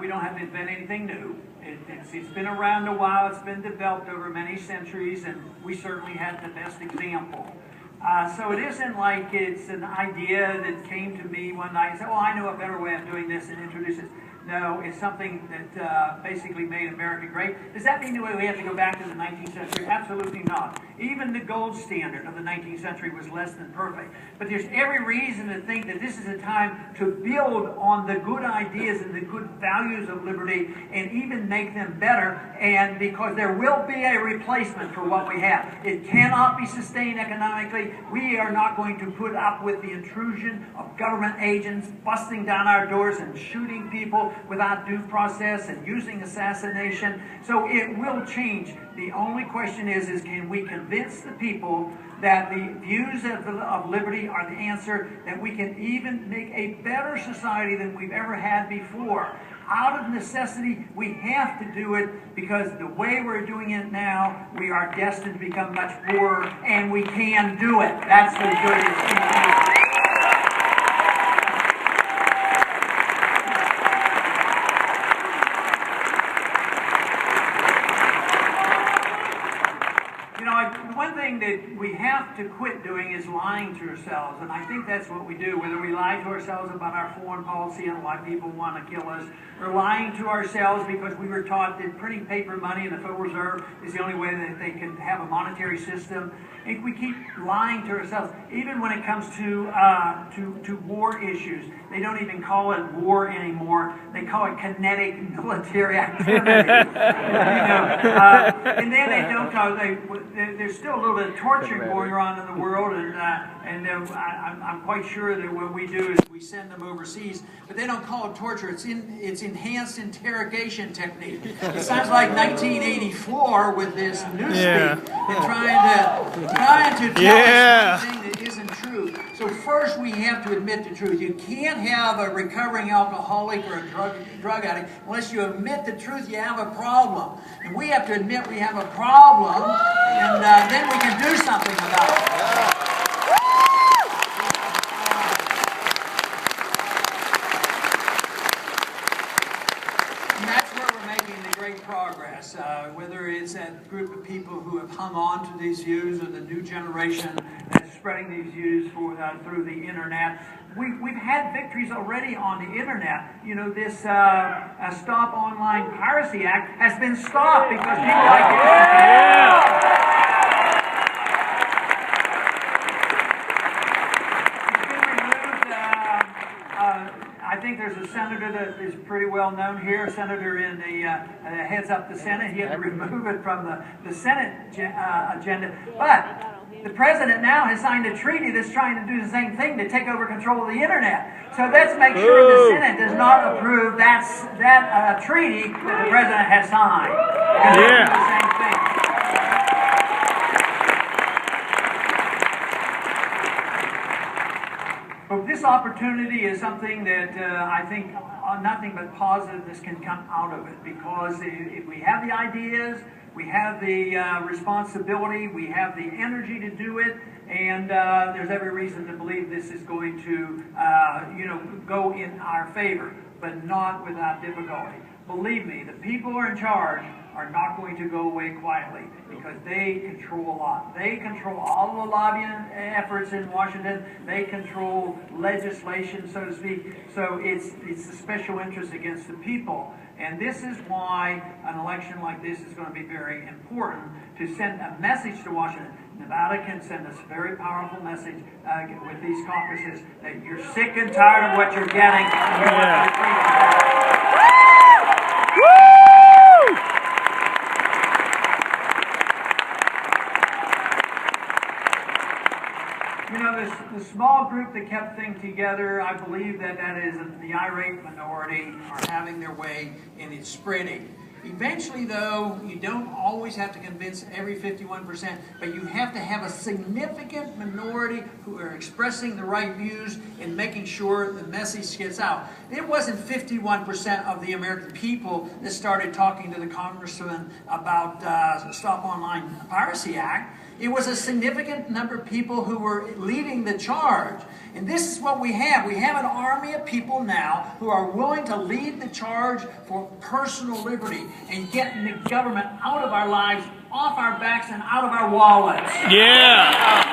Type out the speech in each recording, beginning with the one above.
We don't have to invent anything new. It's been around a while. It's been developed over many centuries, and we certainly had the best example. So it isn't like it's an idea that came to me one night and said, "Oh, I know a better way of doing this," and introduce it. No, it's something that basically made America great. Does that mean that we have to go back to the 19th century? Absolutely not. Even the gold standard of the 19th century was less than perfect. But there's every reason to think that this is a time to build on the good ideas and the good values of liberty and even make them better, and because there will be a replacement for what we have. It cannot be sustained economically. We are not going to put up with the intrusion of government agents busting down our doors and shooting people without due process and using assassination. So it will change. The only question is can we convince the people that the views of liberty are the answer, that we can even make a better society than we've ever had before. Out of necessity, we have to do it, because the way we're doing it now, we are destined to become much poorer, and we can do it. That's the greatest thing. One thing that we have to quit doing is lying to ourselves, and I think that's what we do, whether we lie to ourselves about our foreign policy and why people want to kill us, or lying to ourselves because we were taught that printing paper money and the Federal Reserve is the only way that they can have a monetary system. And we keep lying to ourselves, even when it comes to war issues. They don't even call it war anymore. They call it kinetic military activity. And then they don't call there's still a little bit of torture going on in the world, and I'm quite sure that what we do is we send them overseas, but they don't call it torture. It's enhanced interrogation technique. It sounds like 1984 with this newspeak and trying to tell us something that isn't true. So first we have to admit the truth. You can't have a recovering alcoholic or a drug addict unless you admit the truth. You have a problem, and we have to admit we have a problem, and then we can do something about it. Progress, whether it's that group of people who have hung on to these views or the new generation that's spreading these views through the internet. We've had victories already on the internet. You know, this Stop Online Piracy Act has been stopped because people like it. I think there's a senator that is pretty well known here, a senator in the heads up the Senate. He had to remove it from the Senate agenda. But the president now has signed a treaty that's trying to do the same thing, to take over control of the internet. So let's make sure the Senate does not approve that treaty that the president has signed. And do the same thing. But this opportunity is something that I think nothing but positiveness can come out of it, because if we have the ideas, we have the responsibility, we have the energy to do it, and there's every reason to believe this is going to go in our favor, but not without difficulty. Believe me, the people who are in charge are not going to go away quietly, because they control a lot. They control all the lobbying efforts in Washington. They control legislation, so to speak. So it's the special interest against the people. And this is why an election like this is going to be very important, to send a message to Washington. Nevada can send us a very powerful message with these caucuses, that you're sick and tired of what you're getting. And you want to the small group that kept things together, I believe that is the irate minority are having their way, and it's spreading. Eventually, though, you don't always have to convince every 51%, but you have to have a significant minority who are expressing the right views and making sure the message gets out. It wasn't 51% of the American people that started talking to the congressman about Stop Online Piracy Act. It was a significant number of people who were leading the charge. And this is what we have. We have an army of people now who are willing to lead the charge for personal liberty and getting the government out of our lives, off our backs, and out of our wallets. Yeah.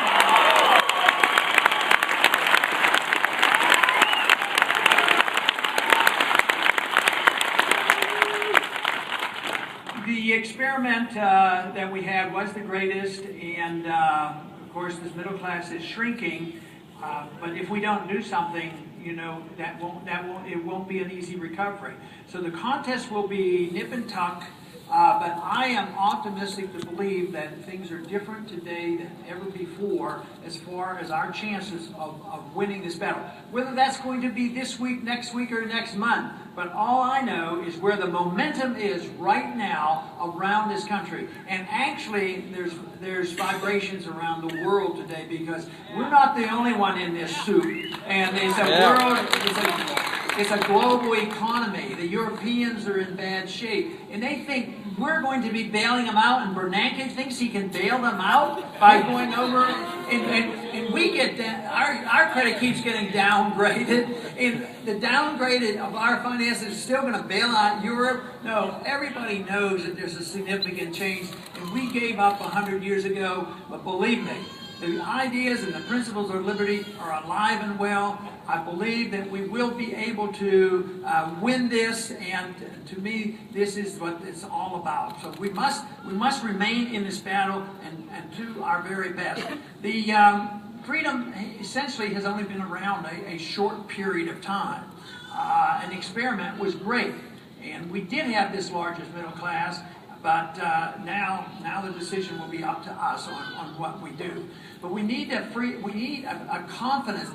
The experiment that we had was the greatest, and of course this middle class is shrinking. But if we don't do something, you know, it won't be an easy recovery. So the contest will be nip and tuck. But I am optimistic to believe that things are different today than ever before as far as our chances of winning this battle. Whether that's going to be this week, next week, or next month. But all I know is where the momentum is right now around this country. And actually, there's vibrations around the world today because we're not the only one in this soup. And it's a world, it's a global economy. The Europeans are in bad shape. And they think we're going to be bailing them out, and Bernanke thinks he can bail them out by going over, and we get that. Our credit keeps getting downgraded, and the downgraded of our finances is still going to bail out Europe. No, everybody knows that there's a significant change, and we gave up 100 years ago, but believe me, the ideas and the principles of liberty are alive and well. I believe that we will be able to win this, and to me, this is what it's all about. So we must remain in this battle and do our very best. The freedom essentially has only been around a short period of time. An experiment was great, and we did have this largest middle class. But now the decision will be up to us on what we do. But we need a confidence,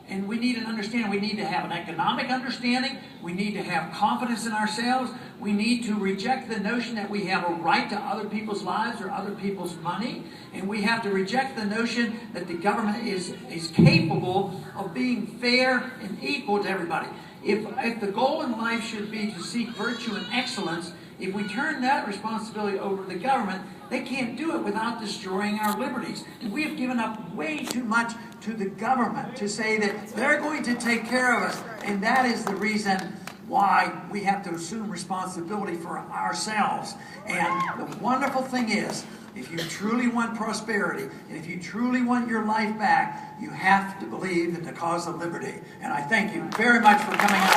and we need an understanding. We need to have an economic understanding. We need to have confidence in ourselves. We need to reject the notion that we have a right to other people's lives or other people's money. And we have to reject the notion that the government is capable of being fair and equal to everybody. If the goal in life should be to seek virtue and excellence, if we turn that responsibility over to the government, they can't do it without destroying our liberties. And we have given up way too much to the government to say that they're going to take care of us. And that is the reason why we have to assume responsibility for ourselves. And the wonderful thing is, if you truly want prosperity, and if you truly want your life back, you have to believe in the cause of liberty. And I thank you very much for coming out.